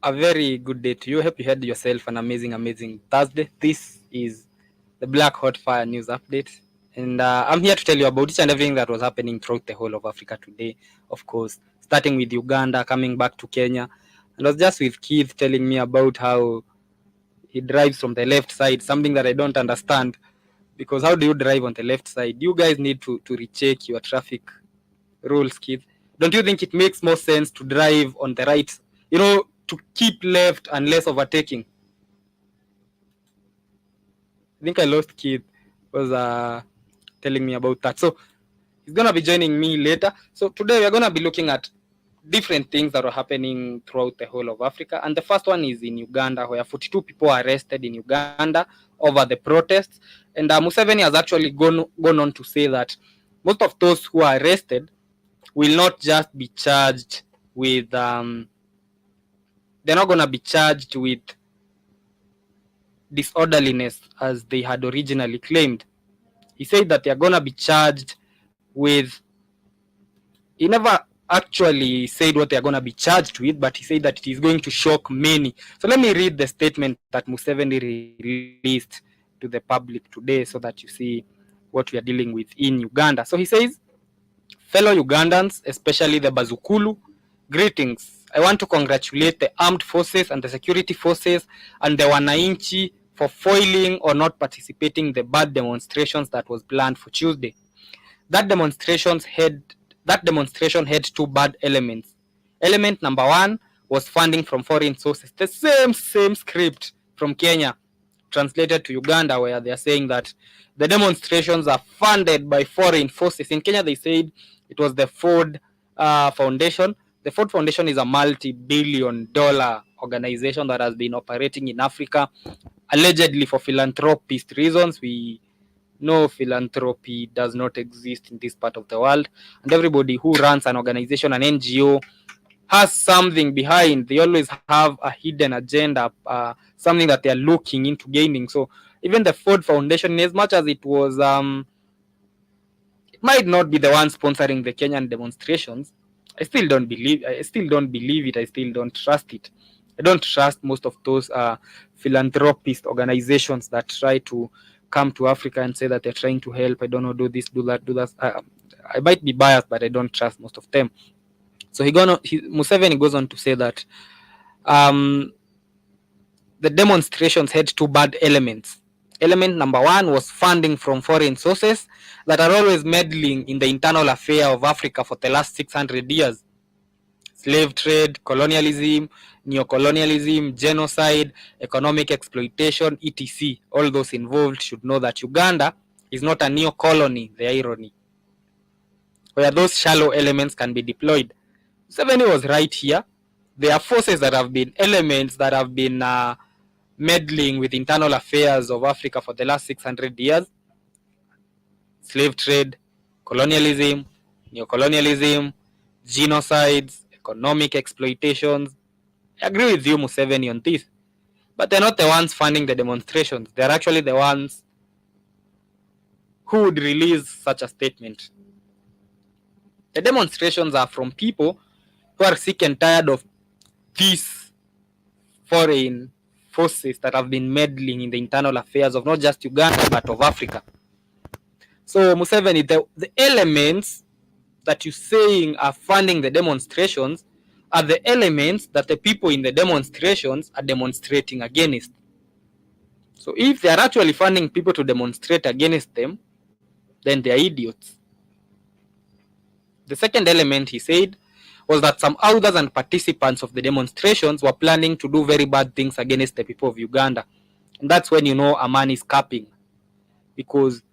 A very good day to you. Hope you had yourself an amazing Thursday. This is the Black Hot Fire News Update. And I'm here to tell you about each and everything that was happening throughout the whole of Africa today. Of course, starting with Uganda, coming back to Kenya. And I was just with Keith telling me about how he drives from the left side, something that I don't understand. Because how do you drive on the left side? You guys need to recheck your traffic rules, Keith. Don't you think it makes more sense to drive on the right? To keep left and less overtaking. I think I lost Keith. Was telling me about that. So he's gonna be joining me later. So today we're gonna be looking at different things that are happening throughout the whole of Africa. And the first one is in Uganda, where 42 people are arrested in Uganda over the protests. And Museveni has actually gone on to say that most of those who are arrested will not just be charged with they're not gonna be charged with disorderliness as they had originally claimed. He said that they're gonna be charged with, he never actually said what they're gonna be charged with, but he said that it is going to shock many. So let me read the statement that Museveni released to the public today so that you see what we are dealing with in Uganda. So he says, fellow Ugandans, especially the Bazukulu, greetings. I want to congratulate the armed forces and the security forces and the Wananchi for foiling or not participating in the bad demonstrations that was planned for Tuesday. That demonstration had two bad elements. Element number one was funding from foreign sources. The same script from Kenya translated to Uganda, where they are saying that the demonstrations are funded by foreign forces. In Kenya, they said it was the Ford Foundation. The Ford Foundation is a multi-billion-dollar organization that has been operating in Africa, allegedly for philanthropist reasons. We know philanthropy does not exist in this part of the world, and everybody who runs an organization, an NGO, has something behind. They always have a hidden agenda, something that they are looking into gaining. So even the Ford Foundation, as much as it was, it might not be the one sponsoring the Kenyan demonstrations. I still don't believe it. I still don't trust it. I don't trust most of those philanthropist organizations that try to come to Africa and say that they're trying to help. I don't know, do this, do that, do that. I might be biased, but I don't trust most of them. So Museveni goes on to say that the demonstrations had two bad elements. Element number one was funding from foreign sources that are always meddling in the internal affair of Africa for the last 600 years. Slave trade, colonialism, neocolonialism, genocide, economic exploitation, etc. All those involved should know that Uganda is not a neo-colony, the irony, where those shallow elements can be deployed. Museveni was right here. There are forces that have been elements that have been meddling with internal affairs of Africa for the last 600 years. Slave trade, colonialism, neocolonialism, genocides, economic exploitations. I agree with you, Museveni, on this. But they're not the ones funding the demonstrations. They're actually the ones who would release such a statement. The demonstrations are from people who are sick and tired of these foreign forces that have been meddling in the internal affairs of not just Uganda, but of Africa. So Museveni, the elements that you're saying are funding the demonstrations are the elements that the people in the demonstrations are demonstrating against. So if they are actually funding people to demonstrate against them, then they are idiots. The second element, he said, was that some authors and participants of the demonstrations were planning to do very bad things against the people of Uganda. And that's when you know a man is capping. Because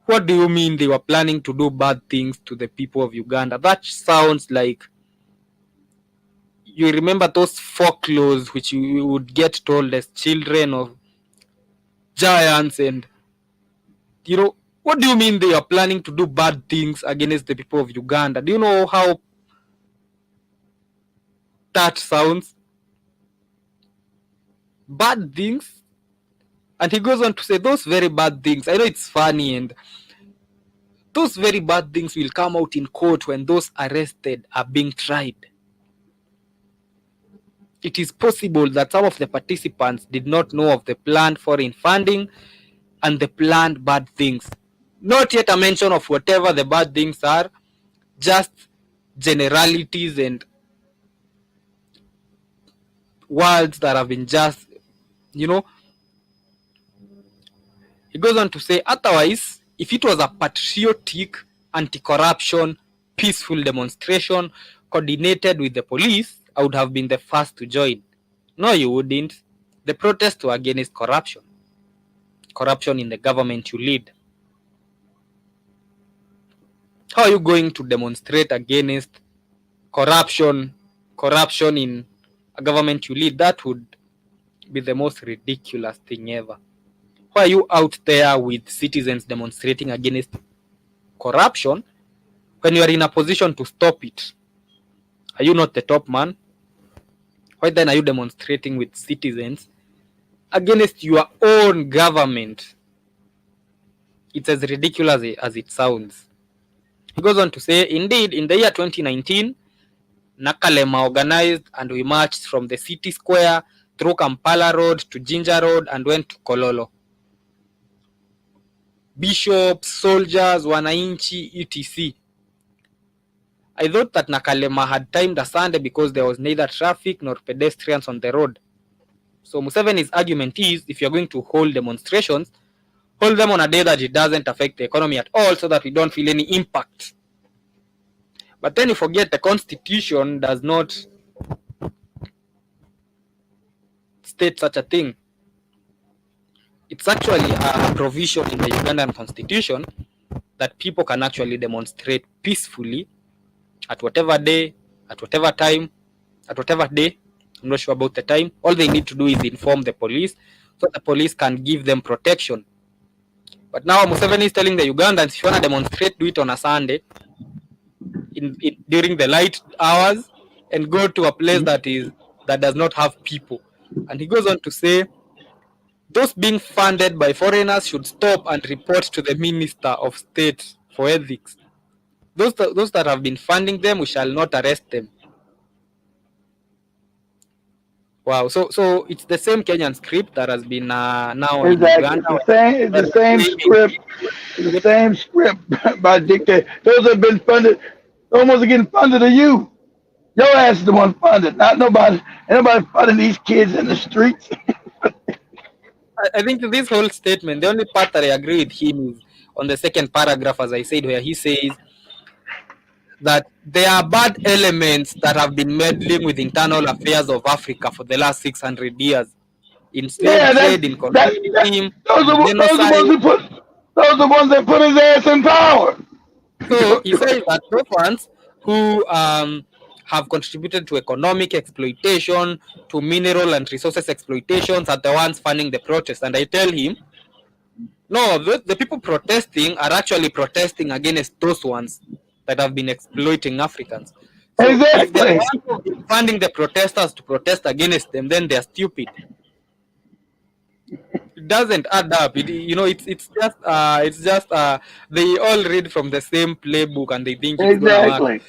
what do you mean they were planning to do bad things to the people of Uganda? That sounds like, you remember those folklores which you would get told as children of giants, and what do you mean they are planning to do bad things against the people of Uganda? Do you know how that sounds? Bad things? And he goes on to say those very bad things, I know it's funny, and those very bad things will come out in court when those arrested are being tried. it is possible that some of the participants did not know of the planned foreign funding and the planned bad things. Not yet a mention of whatever the bad things are, just generalities and words that have been just, you know. He goes on to say, otherwise, if it was a patriotic, anti-corruption, peaceful demonstration coordinated with the police, I would have been the first to join. No, you wouldn't. The protests were against corruption. Corruption in the government you lead. How are you going to demonstrate against corruption in a government you lead? That would be the most ridiculous thing ever. Why are you out there with citizens demonstrating against corruption when you are in a position to stop it? Are you not the top man? Why then are you demonstrating with citizens against your own government? It's as ridiculous as it sounds. He goes on to say, indeed, in the year 2019, Nakalema organized and we marched from the city square through Kampala Road to Jinja Road and went to Kololo. Bishops, soldiers, wananchi, etc. I thought that Nakalema had timed a Sunday because there was neither traffic nor pedestrians on the road. So Museveni's argument is, if you're going to hold demonstrations, hold them on a day that it doesn't affect the economy at all so that we don't feel any impact. But then you forget the constitution does not state such a thing. It's actually a provision in the Ugandan constitution that people can actually demonstrate peacefully at whatever day, at whatever time, at whatever day. I'm not sure about the time. All they need to do is inform the police so the police can give them protection. But now Museveni is telling the Ugandans, if you want to demonstrate, do it on a Sunday during the light hours and go to a place that does not have people. And he goes on to say, those being funded by foreigners should stop and report to the Minister of State for Ethics. Those that have been funding them, we shall not arrest them. Wow, so it's the same Kenyan script that has been now in Uganda. It's the same script. It's the same script by dictator. Those have been funded. Almost getting funded to you. Your ass is the one funded, not nobody. Ain't nobody funding these kids in the streets. I think this whole statement, the only part that I agree with him is on the second paragraph, as I said, where he says that there are bad elements that have been meddling with internal affairs of Africa for the last 600 years. In slave trade, in colonialism, those are the ones that put his ass in power. So he says that those ones who have contributed to economic exploitation, to mineral and resources exploitations are the ones funding the protest. And I tell him, no, the people protesting are actually protesting against those ones that have been exploiting Africans. So exactly. If they're funding the protesters to protest against them, then they're stupid. It doesn't add up. It's just they all read from the same playbook and they think it's gonna work.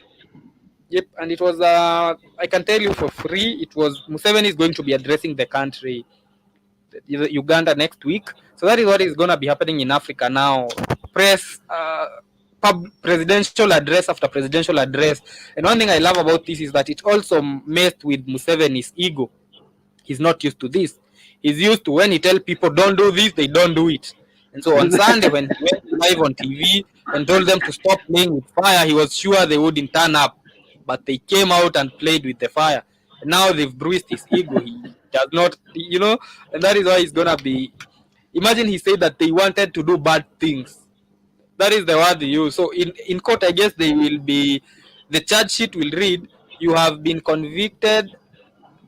Yep, and it was I can tell you for free, it was Museveni is going to be addressing the country, Uganda, next week. So that is what is going to be happening in Africa now. Presidential address after presidential address. And one thing I love about this is that it also messed with Museveni's ego. He's not used to this. He's used to when he tells people don't do this, they don't do it. And so on Sunday, when he went live on TV and told them to stop playing with fire, he was sure they wouldn't turn up. But they came out and played with the fire. And now they've bruised his ego. He does not, and that is why he's going to be. Imagine he said that they wanted to do bad things. That is the word they use. So in court, I guess the charge sheet will read, you have been convicted,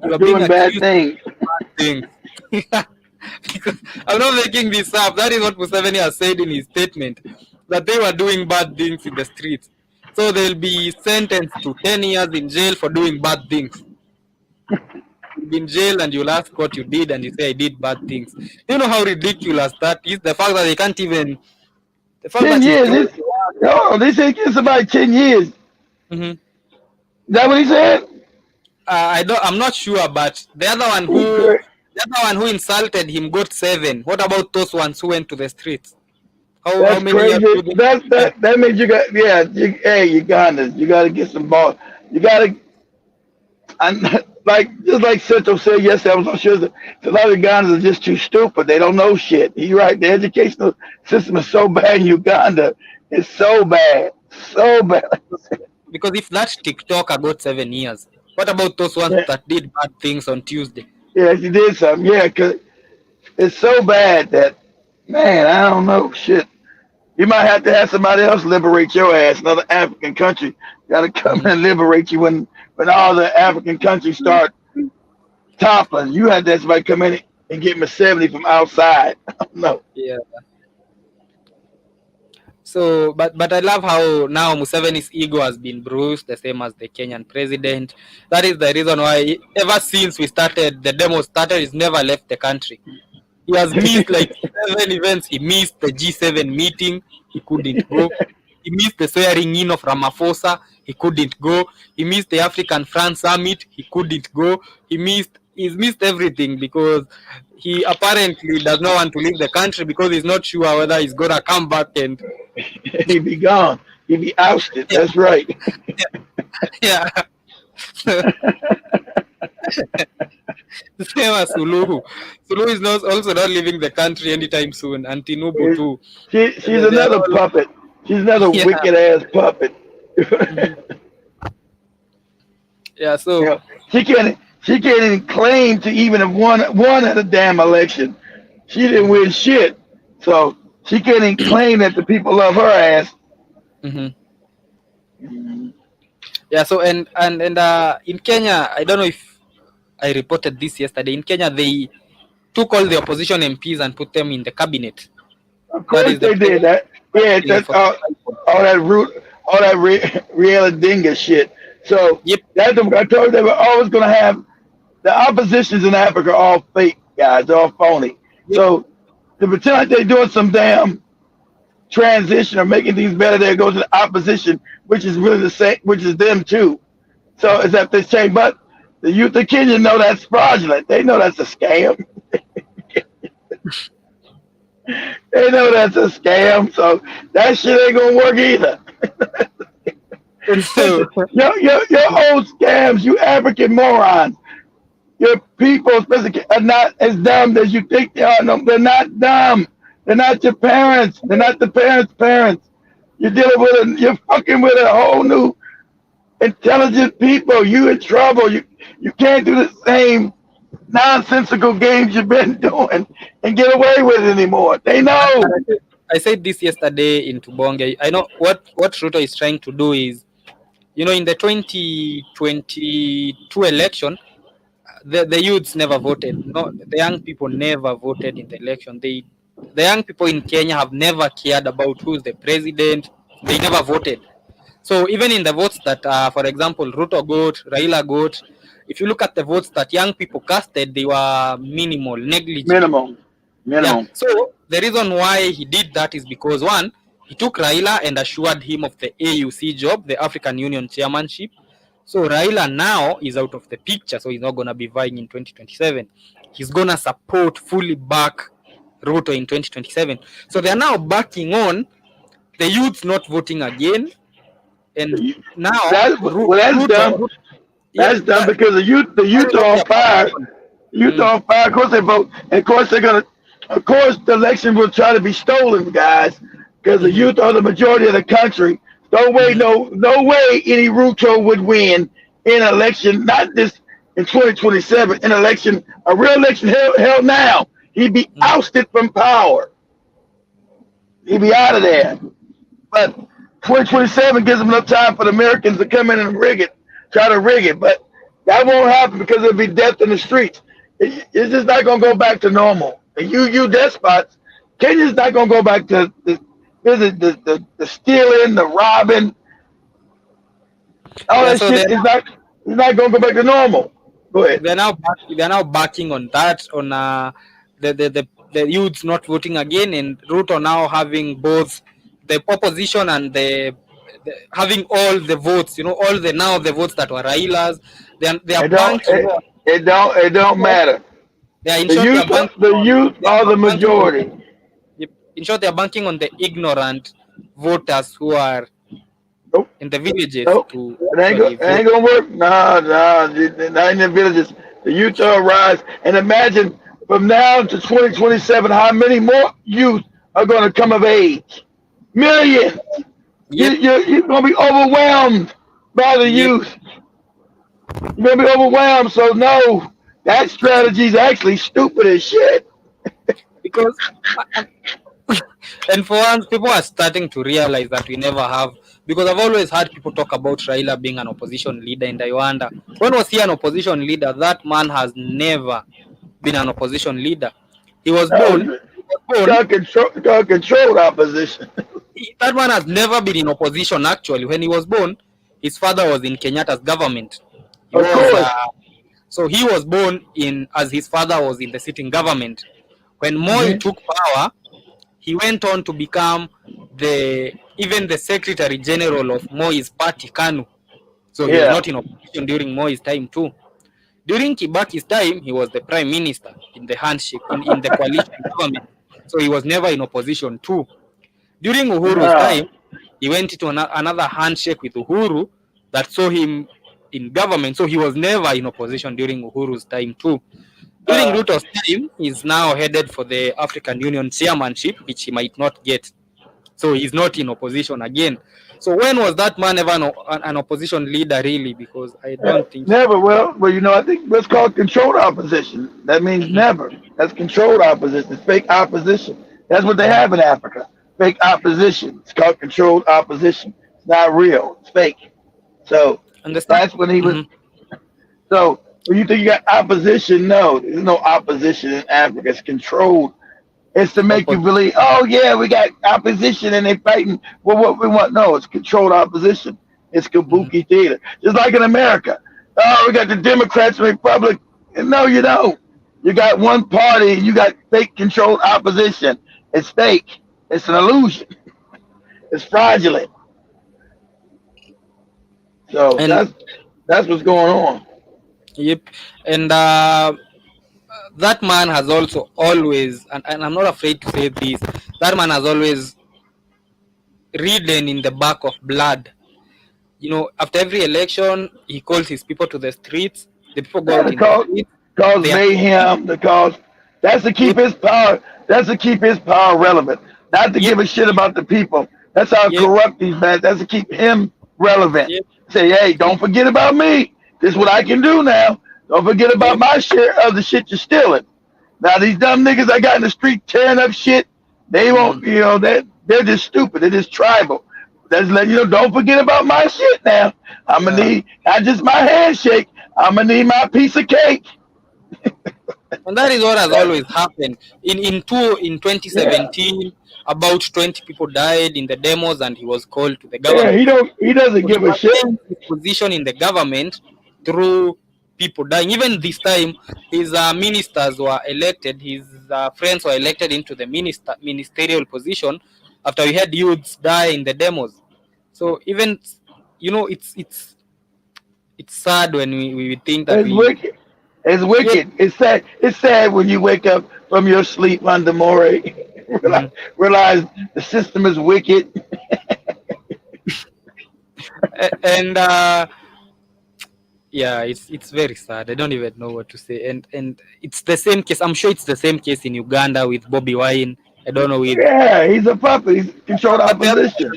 you are being accused of bad things. Because I'm not making this up. That is what Museveni has said in his statement, that they were doing bad things in the streets. So they'll be sentenced to 10 years in jail for doing bad things. You'll be in jail and you'll ask what you did and you say, I did bad things. You know how ridiculous that is? The fact that they can't even... The fact 10 years? They said it's about 10 years. Mm-hmm. Is that what he said? I'm not sure, but the other one who insulted him got 7. What about those ones who went to the streets? How That's many years crazy. do they get? That means you got hey Ugandans, you got to get some ball. You got to like just like Central said yesterday. I was on sure that a lot of Ugandans are just too stupid. They don't know shit. He's right. The educational system is so bad in Uganda. It's so bad, so bad. Because if that TikToker got 7 years, what about those ones Yeah, that did bad things on Tuesday? yeah, he did something. Yeah, 'cause it's so bad that man, I don't know shit. You might have to have somebody else liberate your ass. Another African country got to come Mhm. and liberate you when all the African countries start toppling. You had to have somebody come in and get me 70 from outside. No. Yeah. So, but I love how now Museveni's ego has been bruised, the same as the Kenyan president. That is the reason why, ever since we started, the demo started, he's never left the country. He has missed like 7 events. He missed the G7 meeting. He couldn't go. He missed the swearing in of Ramaphosa. He couldn't go. He missed the African France summit. He couldn't go. He's missed everything because he apparently does not want to leave the country because he's not sure whether he's gonna come back and He'd be gone. He'd be ousted. That's right. yeah. Same as Suluhu. Suluhu is not also not leaving the country anytime soon. And Tinubu too. She's They're another all, puppet. She's another yeah. wicked ass puppet. Yeah. So You know, she can't even claim to even have won at a damn election. She didn't win shit. So she can't even claim that the people love her ass. mhm. Yeah. So and in Kenya, I don't know if I reported this yesterday. In Kenya, they took all the opposition MPs and put them in the cabinet. Of That course is the they did that. Yeah, that's for all that all that real dinga shit. So yep. that's I told you they were always gonna have the oppositions in Africa are all fake guys, they're all phony. Yep. So to pretend like they're doing some damn transition or making things better, they go to the opposition, which is really the same, which is them too. So it's that they change, but the youth of Kenya know that's fraudulent. They know that's a scam. They know that's a scam. So that shit ain't gonna work either. And so Your old scams, you African morons. Your people, especially, are not as dumb as you think they are. No, they're not dumb. They're not your parents. They're not the parents' parents. You're fucking with a whole new intelligent people. You in trouble. You can't do the same nonsensical games you've been doing and get away with it anymore. They know. I said this yesterday in Tubonge. I know what Ruto is trying to do is, in the 2022 election, the youths never voted. No, the young people never voted in the election. The young people in Kenya have never cared about who's the president. They never voted. So even in the votes that, for example, Ruto got, Raila got, if you look at the votes that young people casted, they were minimal, negligible. Yeah. Minimum. So the reason why he did that is because, one, he took Raila and assured him of the AUC job, the African Union chairmanship. So Raila now is out of the picture, so he's not going to be vying in 2027. He's going to fully back Ruto in 2027. So they are now backing on the youth not voting again. And now That's dumb. That's dumb because the youth are on fire. Youth are on fire. Of course they vote. And of course the election will try to be stolen, guys, because the youth are the majority of the country. No way any Ruto would win in an election, not this in 2027, a real election held now. He'd be ousted from power. He'd be out of there. But 2027 gives him enough time for the Americans to come in and try to rig it. But that won't happen because there'll be death in the streets. It's just not going to go back to normal. And you despots, Kenya's not going to go back to the stealing, the robbing, all that shit. It's not going to go back to normal. Go ahead. They're now backing on that, on the youths not voting again, and Ruto now having both the opposition and the having all the votes, all the votes that were Raila's They are It don't banking. it don't matter. They are, in short, they are banking The on youth they are are the banking on majority. in short, they are banking on the ignorant voters who are Nope, in the villages nope. to It actually vote. ain't gonna work. Not in the villages. The youth are rise. And imagine from now to 2027, how many more youth are gonna come of age? Millions. Yep, You're gonna be overwhelmed by the yep. youth. You're gonna be overwhelmed. So no, that strategy is actually stupid as shit. Because and for once, people are starting to realize that we never have. Because I've always heard people talk about Raila being an opposition leader in Uganda. When was he an opposition leader? That man has never been an opposition leader. He was No, born. He was born. God controlled opposition. That man has never been in opposition. Actually, when he was born, his father was in Kenyatta's government. He Of was course. so he was born in as his father was in the sitting government. When Moi Hmm. took power, he went on to become even the Secretary General of Moi's party, KANU. So he was Yeah. not in opposition during Moi's time too. During Kibaki's time, he was the Prime Minister in the handshake in the coalition government. So he was never in opposition too. During Uhuru's No. time, he went into another handshake with Uhuru that saw him in government. So he was never in opposition during Uhuru's time too. During Uh, Ruto's time, he's now headed for the African Union chairmanship, which he might not get. So he's not in opposition again. So when was that man ever an opposition leader really? Because I don't think so. never. Well, I think what's called controlled opposition. That means Mhm, never. That's controlled opposition. It's fake opposition. That's what they mhm. have in Africa. Fake opposition. It's called controlled opposition. It's not real. It's fake. So Understand? that's when he was. Hmm. So when you think you got opposition, no, there's no opposition in Africa. It's controlled. It's to make you believe, oh yeah, we got opposition and they fighting for what we want. No, it's controlled opposition. It's Hmm. kabuki theater. Just like in America. Oh, we got the Democrats and Republic. And no, you don't. You got one party and you got fake controlled opposition. It's fake. It's an illusion. It's fraudulent. So And that's what's going on. yep, and that man has also always, and I'm not afraid to say this, that man has always ridden in the back of blood. You know, after every election, he calls his people to the streets. The people go Yeah, out to in the cause streets. cause They are mayhem, to cause that's to keep yep, his power. That's to keep his power relevant. Not to yep, give a shit about the people. That's how yep, corrupt he's been. That's to keep him relevant. yep, Say, hey, yep, don't forget about me. This is what I can do now. Don't forget about yep, my share of the shit you're stealing. Now these dumb niggas I got in the street tearing up shit, they mm, won't. They're just stupid. They're just tribal. That's letting you know. Don't forget about my shit now. I'm gonna yeah. need not just my handshake. I'm gonna need my piece of cake. And that is what has That's, always happened. In yeah, 2017, about 20 people died in the demos, and he was called to the yeah. government. He doesn't So he give a shit. maintained his position in the government through people dying. Even this time, his ministers were elected. His friends were elected into the ministerial position after we had youths die in the demos. So even it's sad when we think that It's we wicked. It's yep. wicked. It's sad. It's sad when you wake up from your sleep under more. realize, Mhm. realize the system is wicked. And yeah, it's very sad. I don't even know what to say. And it's the same case. I'm sure it's the same case in Uganda with Bobby Wine. I don't know with Yeah, he's a puppet. He's controlled but opposition.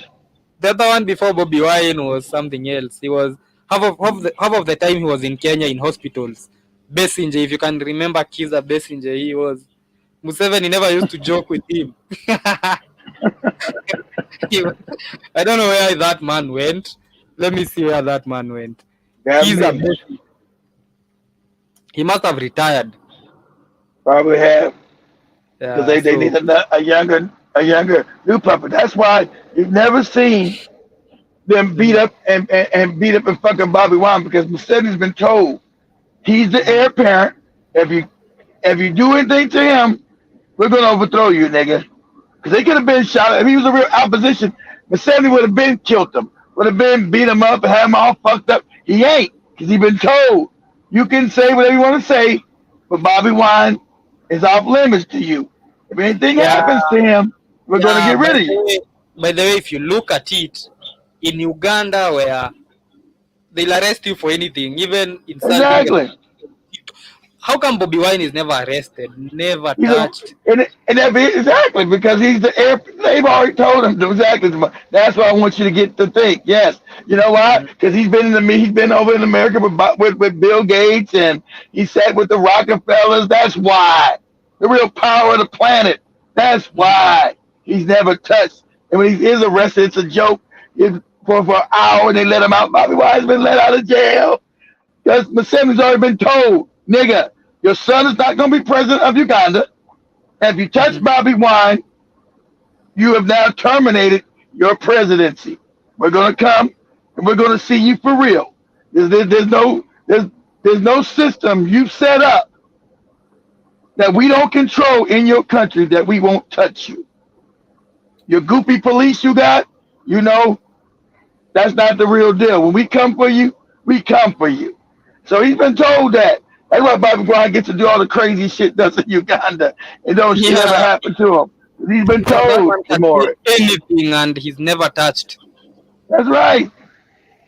the other one before Bobby Wine was something else. He was half of the time he was in Kenya in hospitals. Besinge, if you can remember Kiza Besinge, he was Museveni never used to joke with him. He was- I don't know where that man went. Let me see where that man went. Got Kiza me. Besigye, he must have retired. Probably have because Yeah, they so need a younger new puppet. That's why you've never seen them beat mhm, up and beat up and fucking Bobby Wine because Museveni's been told he's the mhm, heir apparent. If you do anything to him, we're gonna overthrow you, nigga. Because they could have been shot. If he was a real opposition, Museveni would have been killed him. Would have been beat him up and had him all fucked up. He ain't. because he's been told you can say whatever you want to say, but Bobby Wine is off limits to you. If anything Yeah, happens to him, we're going to yeah. get rid of you. By the way, if you look at it, in Uganda, where they'll arrest you for anything, even insulting the. Exactly. How come Bobby Wine is never arrested, never He's a, touched? and that be exactly because he's the air. They've already told him to exactly. That's why I want you to get to think. Yes, you know why? Because he's been he's been over in America with Bill Gates, and he sat with the Rockefellers. That's why the real power of the planet. That's why he's never touched. And when he is arrested, it's a joke. It's for an hour, and they let him out. Bobby Wine's been let out of jail because Museveni's already been told, nigga, your son is not going to be president of Uganda. And if you touch Bobby Wine, you have now terminated your presidency. We're going to come and we're going to see you for real. There's no system you've set up that we don't control in your country that we won't touch you. Your goopy police you got, you know, that's not the real deal. When we come for you, we come for you. So he's been told that. That's why Bobby Wine gets to do all the crazy shit that's in Uganda and don't shit ever happen to him. He's been told for anything, and he's never touched. That's right.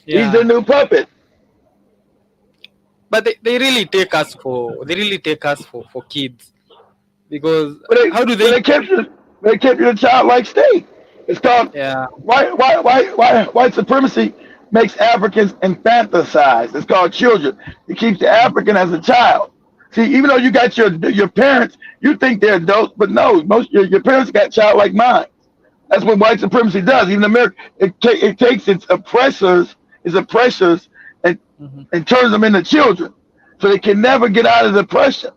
Yeah. He's the new puppet. But they really take us for for kids, because how do they kept you a childlike state? It's called white supremacy makes Africans infantilize. It's called children. It keeps the African as a child. See, even though you got your parents, you think they're adults, but no, most your parents got childlike minds. That's what white supremacy does. Even America, it takes its oppressors, and turns them into children, so they can never get out of the oppression.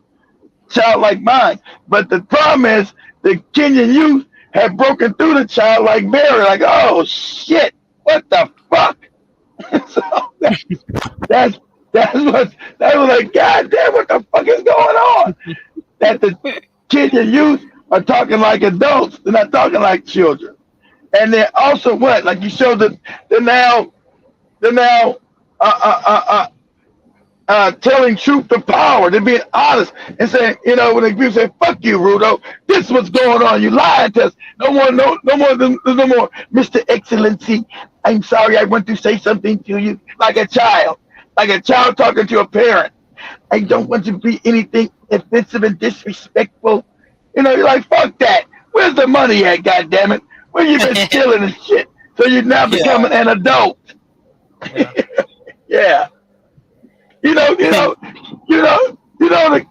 Childlike mind. But the problem is the Kenyan youth have broken through the childlike barrier. Like, oh shit, what the fuck? So that's what like, God damn, what the fuck is going on? That the Kenyan youth are talking like adults, they're not talking like children. And they're also what? Like you showed that they're now telling truth to power. They're being honest and saying, you know, when people say, fuck you, Rudo, this is what's going on. You lying to us. No more, Mr. Excellency. I'm sorry, I want to say something to you like a child talking to a parent. I don't want to be anything offensive and disrespectful. You know, you're like, fuck that. Where's the money at, goddammit? Where you been stealing and shit? So you're now becoming an adult. Yeah. You know, the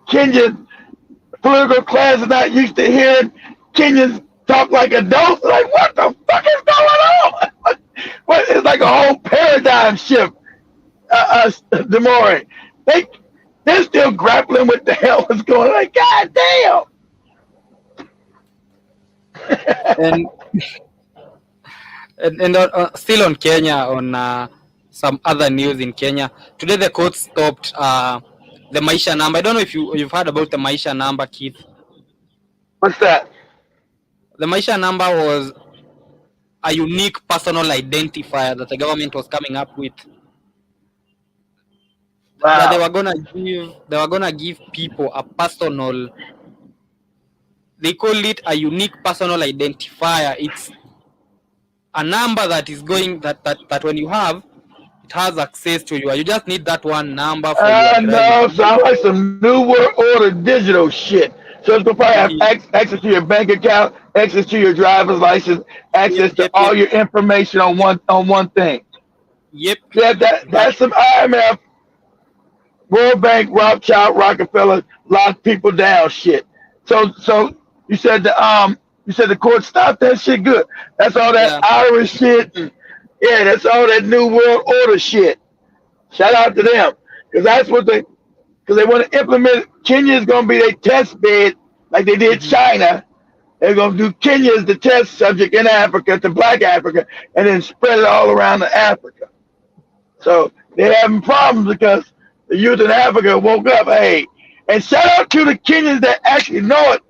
Kenyan political class is not used to hearing Kenyans talk like adults. Like, what the fuck is going on? What it's like a whole paradigm shift. Demore, they're still grappling with the hell is going on. Like, god damn. and still on Kenya, on some other news in Kenya. Today the court stopped the Maisha number. I don't know if you've heard about the Maisha number, Keith. What's that? The Maisha number was a unique personal identifier that the government was coming up with. Wow. That they were gonna give people a personal. They call it a unique personal identifier. It's a number that is going that when you have, it has access to you. You just need that one number for you. No, sounds like some New World Order digital shit. So it's gonna probably have access to your bank account, access to your driver's license, access to all your information on one thing. Yep. Yeah, that's some IMF, World Bank, Rothschild, Rockefeller lock people down shit. So you said the court stopped that shit. Good. That's all that Irish shit. Yeah, that's all that New World Order shit. Shout out to them, because that's what they want to implement. Kenya is going to be their test bed, like they did China. They're going to do Kenya as the test subject in Africa, to Black Africa, and then spread it all around Africa. So they're having problems because the youth in Africa woke up. Hey, and shout out to the Kenyans that actually know it.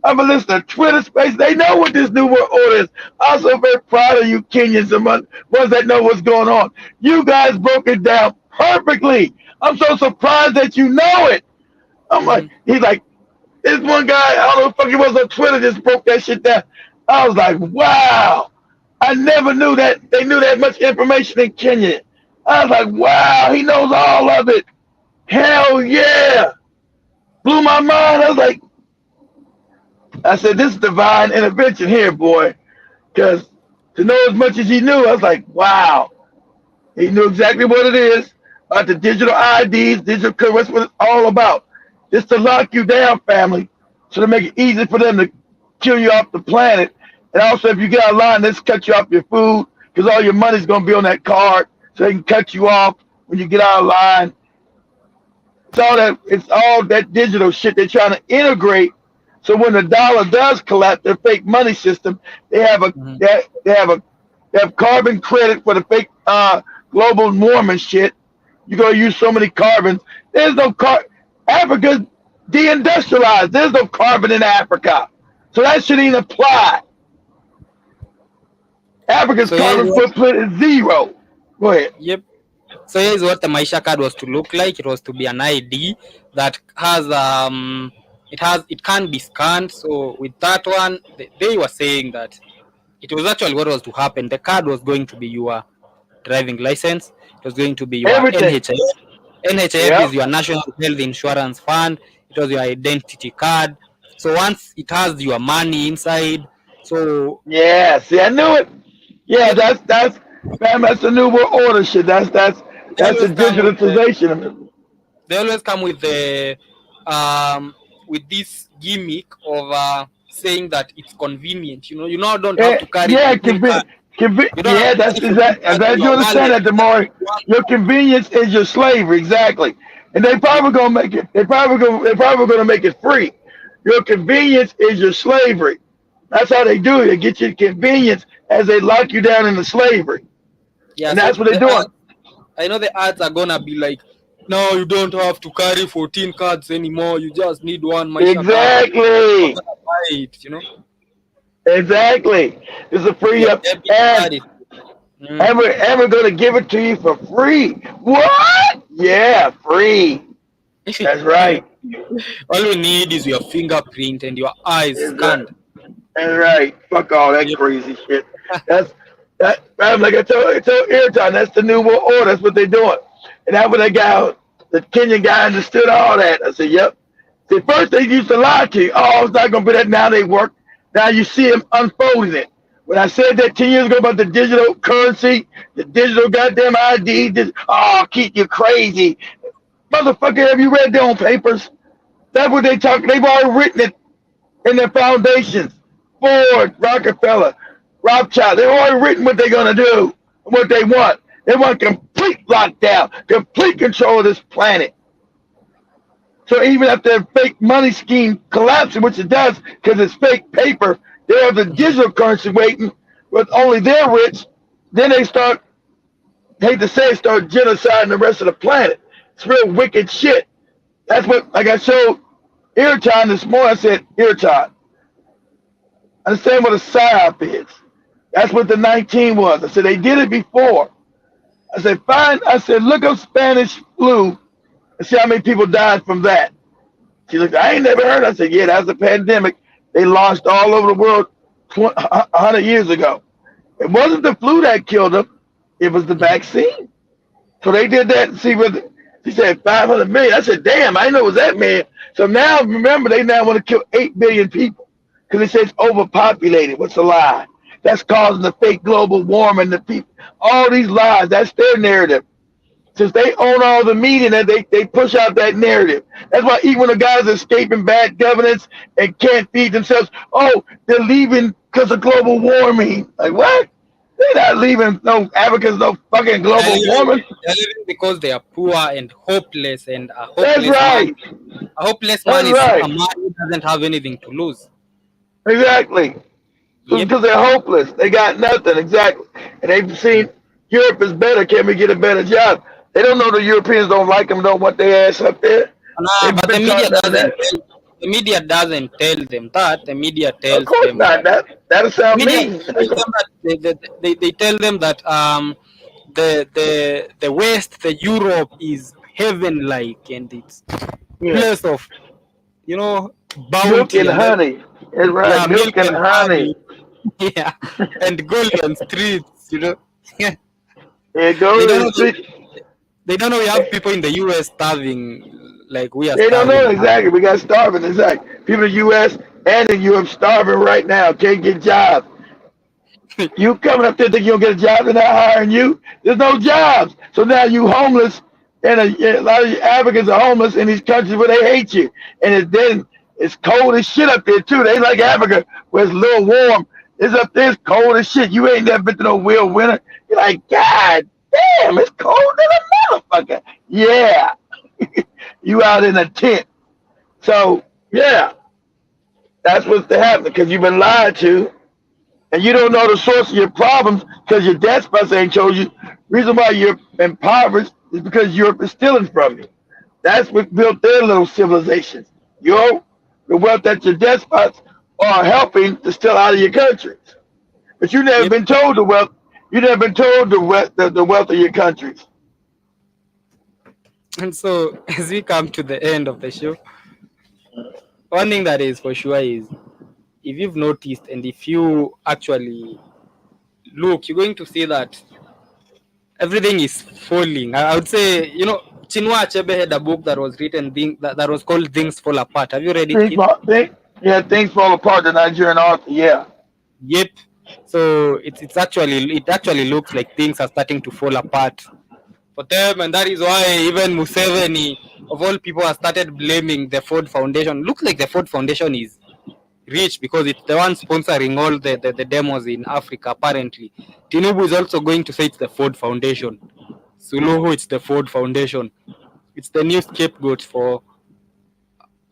I'm a listener to Twitter space. They know what this New World Order is. Also very proud of you Kenyans, the ones that know what's going on. You guys broke it down perfectly. I'm so surprised that you know it. I'm like, Mm-hmm. he's like, this one guy, I don't know what the fuck he was on Twitter, just broke that shit down. I was like, wow. I never knew that they knew that much information in Kenya. I was like, wow, he knows all of it. Hell yeah. Blew my mind. I was like, I said, this is divine intervention here, boy. Because to know as much as he knew, I was like, wow. He knew exactly what it is about the digital IDs, digital code, what's what it's all about. Just to lock you down, family, so to make it easy for them to kill you off the planet. And also, if you get out of line, let's cut you off your food because all your money's going to be on that card, so they can cut you off when you get out of line. It's all that digital shit they're trying to integrate. So when the dollar does collapse, their fake money system, they have a Mm-hmm. they have carbon credit for the fake global warming shit. You're gonna use so many carbons. There's no Africa's deindustrialized. There's no carbon in Africa, so that shouldn't even apply. Africa's So here is carbon what, footprint is zero. Go ahead. yep. So here is what the Maisha card was to look like. It was to be an ID that has it can be scanned. So with that one, they were saying that it was actually what was to happen. The card was going to be your driving license. It was going to be your Everything. NHIF. NHIF Yep. is your National Health Insurance Fund. It was your identity card. So once it has your money inside, so Yeah. See, I knew it. Yeah, yep, that's the new world order shit. they That's the always come with the digitalization of it. they always come with this gimmick of saying that it's convenient. You now don't have Yeah, to carry yeah, 15 cards. You don't have yeah, to that's carry 15 exactly. I'm cards in glad you your understand wallet. that, the Just more one your convenience is your slavery, exactly. And they yep, probably gonna make it. They're probably gonna make it free. Your convenience is your slavery. That's how they do it. They get you convenience as they lock you down into slavery, yeah. and So that's what they're the doing. I know the ads are gonna be like, no, you don't have to carry 14 cards anymore. You just need one Maisha card. I'm Exactly, gonna buy it. exactly. It's a free Your up, debit and card is. Mm. ever gonna give it to you for free? What? Yeah, free. That's right. All you need is your fingerprint and your eyes That's right. scanned. That's right. Fuck all that Yep. crazy shit. That's that. I'm like I told Airtime. That's the new world order. That's what they're doing. And that's what the Kenyan guy understood all that. I said, yep. See, first they used to lie to you. Oh, it's not gonna be that. Now they work. Now you see them unfolding it. When I said that 10 years ago about the digital currency, the digital goddamn ID, keep you crazy. Motherfucker, have you read their own papers? That's what they talk. They've already written it in their foundations. Ford, Rockefeller, Rothschild, they've already written what they're going to do, what they want. They want complete lockdown, complete control of this planet. So even if their fake money scheme collapses, which it does because it's fake paper, they have the Mhm. digital currency waiting, but only they're rich. Then they start, hate to say, start genociding the rest of the planet. It's real wicked shit. That's what, like I showed Eartime this morning. I said, Eartime, understand what a psyop is. That's what the 19 was. I said, they did it before. I said, fine. I said, look up Spanish flu and see how many people died from that. She looked, I ain't never heard. I said, yeah, that was a pandemic they launched all over the world 100 years ago. It wasn't the flu that killed them. It was the vaccine. So they did that and see what she said 500 million. I said, damn, I didn't know it was that man. So now remember they now want to kill 8 billion people because they say it's overpopulated. What's a lie? That's causing the fake global warming, the people, all these lies. That's their narrative. Since they own all the media, they push out that narrative. That's why even when the guys are escaping bad governance and can't feed themselves, oh, they're leaving because of global warming. Like what? They're not leaving no Africa's no fucking global warming. They're living because they are poor and hopeless, and That's right. a hopeless man That's is a right. man who doesn't have anything to lose. Exactly. Yep. Because they're hopeless. They got nothing. Exactly. And they've seen Europe is better. Can we get a better job? They don't know the Europeans don't like them, don't want their ass up there. Nah, They've but been taught none of that. the media doesn't tell them that. The media Of tells course them not. That'll sound media mean. tells them that they tell them that the West, the Europe is heaven like, and it's Yeah. place of, you know, Milk bounty and and everything. honey. That's right. Yeah, milk Milk and and honey. honey. Yeah, and golden streets. You know, yeah. There They goes don't the know. street. They don't know we have people in the US starving like we are They don't starving know in Africa. exactly. We got starving. Exactly. People in the U.S. and in Europe starving right now. Can't get jobs. You coming up there thinking you'll get a job, they're not hiring you. There's no jobs. So now you homeless, and a lot of Africans are homeless in these countries where they hate you. And it's cold as shit up there too. They like Africa where it's a little warm. It's up there, it's cold as shit. You ain't never been to no real winter. You're like, God damn, it's cold than a motherfucker. Yeah. You out in a tent. So yeah, that's what's happening because you've been lied to and you don't know the source of your problems because your despots ain't told you. Reason why you're impoverished is because Europe is stealing from you. That's what built their little civilizations. The wealth that your despots are helping to steal out of your countries. But you never Yep. been told the wealth. You never been told the wealth of your countries. And so as we come to the end of the show, one thing that is for sure is, if you've noticed and if you actually look, you're going to see that everything is falling. I would say, you know, Chinua Achebe had a book that was written that was called Things Fall Apart. Have you read it, Things kid? fall, things fall apart. The Nigerian author, yeah. Yep. So it actually looks like things are starting to fall apart for them, and that is why even Museveni, of all people, has started blaming the Ford Foundation. Looks like the Ford Foundation is rich because it's the one sponsoring all the demos in Africa. Apparently, Tinubu is also going to say it's the Ford Foundation. Suluhu, it's the Ford Foundation. It's the new scapegoat for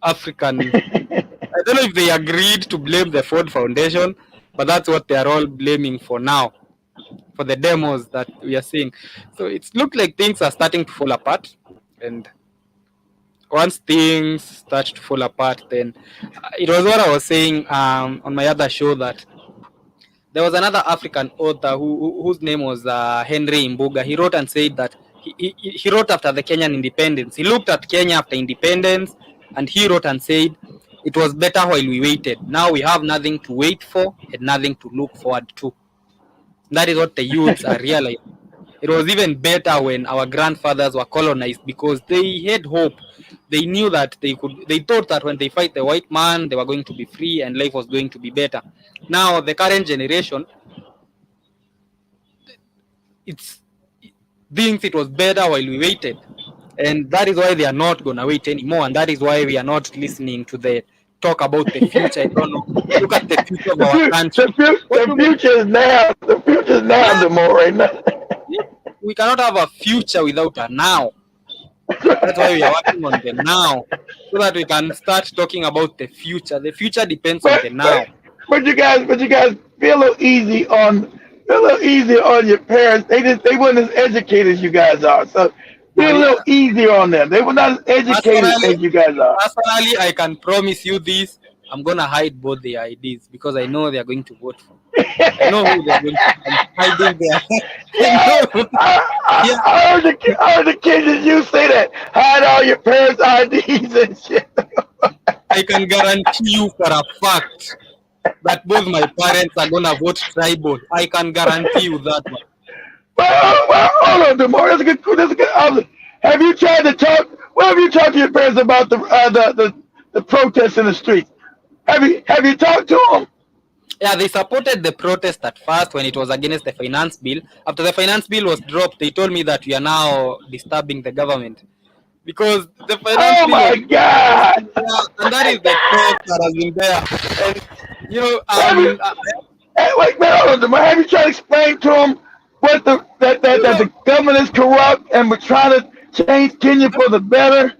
African. I don't know if they agreed to blame the Ford Foundation, but that's what they are all blaming for now, for the demos that we are seeing. So it's looked like things are starting to fall apart, and once things start to fall apart, then it was what I was saying on my other show, that there was another African author whose name was Henry Imbuga. He wrote and said that he wrote after the Kenyan independence. He looked at Kenya after independence, and he wrote and said it was better while we waited. Now we have nothing to wait for and nothing to look forward to. That is what the youths are realizing. It was even better when our grandfathers were colonized because they had hope. They knew that they thought that when they fight the white man, they were going to be free and life was going to be better. Now, the current generation, it thinks it was better while we waited. And that is why they are not going to wait anymore. And that is why we are not listening to the talk about the future. I don't know. Look at the future of our country. The future is now. The future is now, Yeah. the more right now. We cannot have a future without a now. That's why we are working on the now, so that we can start talking about the future. The future depends on the now. But you guys feel a little easy on your parents. They weren't as educated as you guys are. So feel a little easier on them. They were not as educated as you guys are. Personally, I can promise you this. I'm gonna hide both their IDs because I know they are going to vote for. I know who they're going to. I'm hiding their. I heard the kids that you say that. Hide all your parents' IDs and shit. I can guarantee you for a fact that both my parents are gonna vote tribal. I can guarantee you that one. Well, hold on, Demore. That's a good. Have you tried to talk? What have you talked to your parents about the protests in the streets? Have you talked to them? Yeah, they supported the protest at first when it was against the finance bill. After the finance bill was dropped, they told me that we are now disturbing the government because the finance bill. Oh my God! And that is the talk that has been there. And you know, wait, hold on, have you tried to explain to them what that the government is corrupt and we're trying to change Kenya for the better?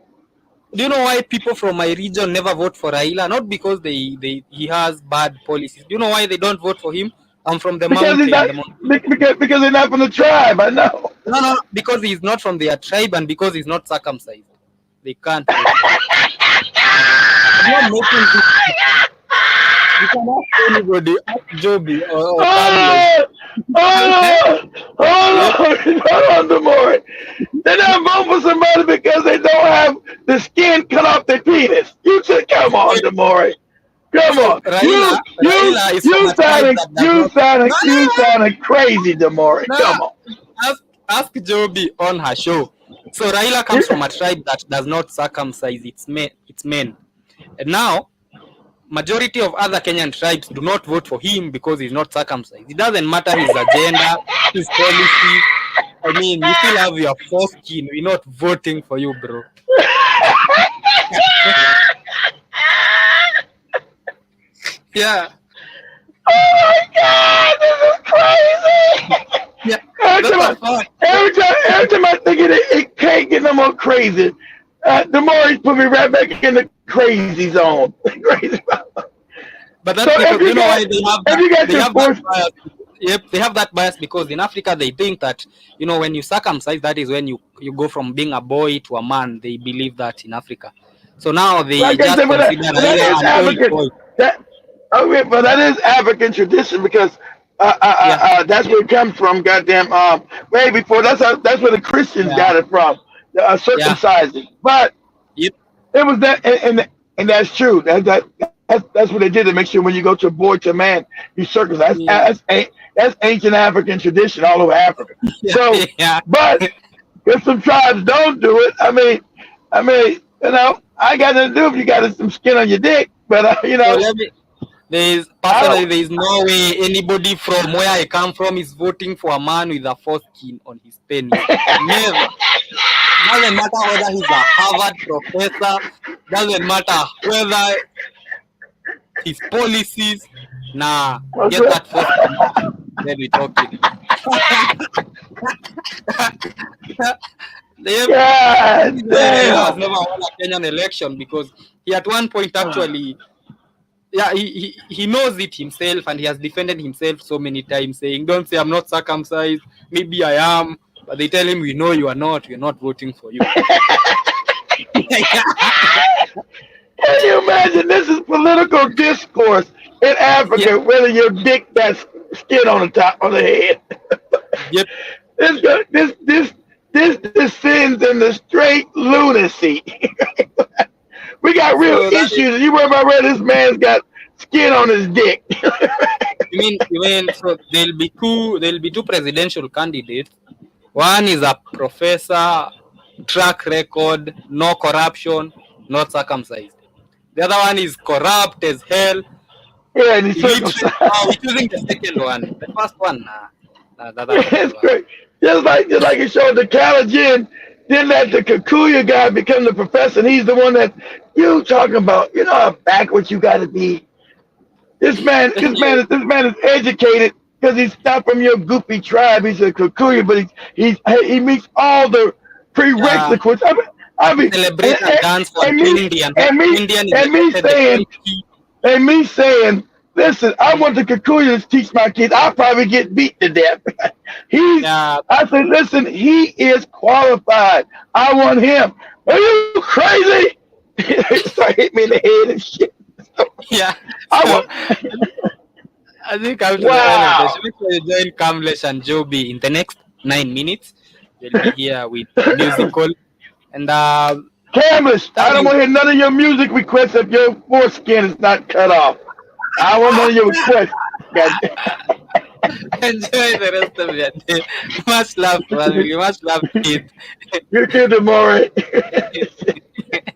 Do you know why people from my region never vote for Raila? Not because he has bad policies. Do you know why they don't vote for him? I'm from the mountain. Because they're not from the tribe, I know. No, because he's not from their tribe and because he's not circumcised. They can't. I'm not making this. You can ask anybody, ask Joby or Carlos. Oh, oh Lord, hold on, Demore. They're not voting for somebody because they don't have the skin cut off their penis. You should come on, Demore. Come So on. Raila is from a tribe that does not. No, You sounding crazy, Demore. no, Come no. on. Ask Joby on her show. So Raila comes from a tribe that does not circumcise its men. And now, majority of other Kenyan tribes do not vote for him because he's not circumcised. It doesn't matter his agenda, his policy. I mean, you still have your foreskin. We're not voting for you, bro. Yeah. Oh my God, this is crazy. Yeah. Every time I think of it can't get no more crazy. The more he put me right back in the crazy zone. Crazy. But that's So because you know why they have that, that bias. Yep, they have that bias because in Africa they think that when you circumcise, that is when you go from being a boy to a man. They believe that in Africa. So now they like just consider Raila an old boy. But that is African tradition because that's where it comes from. Goddamn, way before that's where the Christians got it from, circumcising. But Yep. it was that, and that's true. That's what they did to make sure when you go to a boy to a man, you circumcise. That's ancient African tradition all over Africa. So, but if some tribes don't do it, I mean, I got nothing to do if you got some skin on your dick. But there's no way anybody from where I come from is voting for a man with a foreskin on his penis. Never. Doesn't matter whether he's a Harvard professor. Doesn't matter whether his policies. Nah, get that foreskin. Then we talking. He has never won a Kenyan election because he at one point actually. Yeah, he knows it himself and he has defended himself so many times saying, don't say I'm not circumcised, maybe I am. But they tell him, we know you are not, we're not voting for you. Can you imagine? This is political discourse in Africa, whether your dick got skin on the top of the head. Yep. This descends into straight lunacy. We got real issues. You worry about whether this man's got skin on his dick. You mean so there'll be two presidential candidates. One is a professor, track record, no corruption, not circumcised. The other one is corrupt as hell. Yeah, and he's circumcised. We're choosing the second one. The first one, It's great. Just like it showed the Calagen, then let the Kikuyu guy become the professor, and he's the one that you talking about. You know how backwards you got to be. This man is educated because he's not from your goopy tribe. He's a Kikuyu, but he meets all the prerequisites. I mean, celebrate and dance for Indian. And me saying, listen, I want the Kikuyu to teach my kids. I'll probably get beat to death. I said, listen, he is qualified. I want him. Are you crazy? Start hitting me in the head and shit. I think after the end of the show, make sure you join Kamlesh and Joby in the next 9 minutes. They'll be here with musical. And Kamlesh, I don't want to hear none of your music requests if your foreskin is not cut off. I want none of your requests. Enjoy the rest of your day. Much love, family. Much love, kids. You too, Demore.